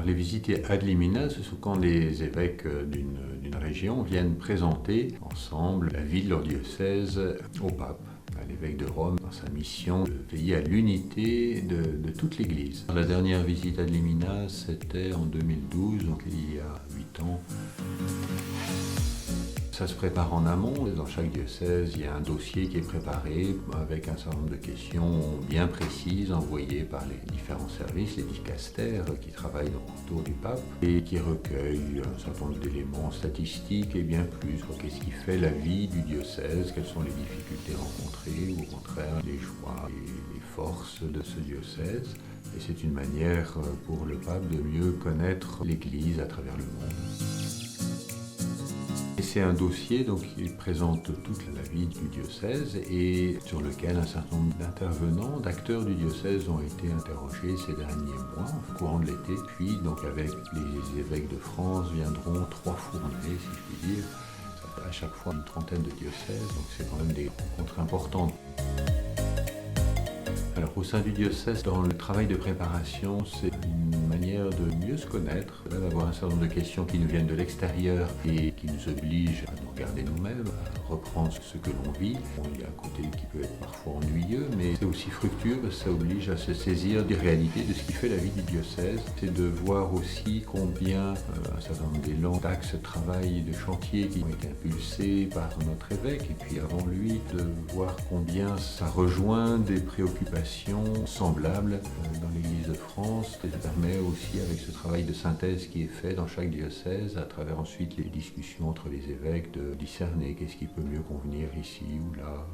Les visites ad limina, ce sont quand les évêques d'une région viennent présenter ensemble la vie de leur diocèse au pape, à l'évêque de Rome, dans sa mission de veiller à l'unité de toute l'Église. La dernière visite ad limina, c'était en 2012, donc il y a 8 ans. Ça se prépare en amont. Dans chaque diocèse, il y a un dossier qui est préparé avec un certain nombre de questions bien précises envoyées par les différents services, les dicastères qui travaillent autour du pape et qui recueillent un certain nombre d'éléments statistiques et bien plus. Qu'est-ce qui fait la vie du diocèse? Quelles sont les difficultés rencontrées ou au contraire les joies et les forces de ce diocèse? Et c'est une manière pour le pape de mieux connaître l'Église à travers le monde. C'est un dossier qui présente toute la vie du diocèse et sur lequel un certain nombre d'intervenants, d'acteurs du diocèse ont été interrogés ces derniers mois, au courant de l'été. Puis avec les évêques de France viendront 3 fournées, si je puis dire, à chaque fois une trentaine de diocèses, donc c'est quand même des rencontres importantes. Alors au sein du diocèse, dans le travail de préparation, c'est une manière de mieux se connaître, d'avoir un certain nombre de questions qui nous viennent de l'extérieur et qui nous obligent à nous regarder nous-mêmes, à reprendre ce que l'on vit. Il y a un côté qui peut être parfois ennuyeux, mais c'est aussi fructueux parce que ça oblige à se saisir des réalités de ce qui fait la vie du diocèse. C'est de voir aussi combien un certain nombre d'élan, d'axes de travail, de chantiers qui ont été impulsés par notre évêque et puis avant lui, de voir combien ça rejoint des préoccupations semblables dans l'Église de France. Ça permet aussi, avec ce travail de synthèse qui est fait dans chaque diocèse, à travers ensuite les discussions entre les évêques, de discerner qu'est-ce qui peut mieux convenir ici ou là.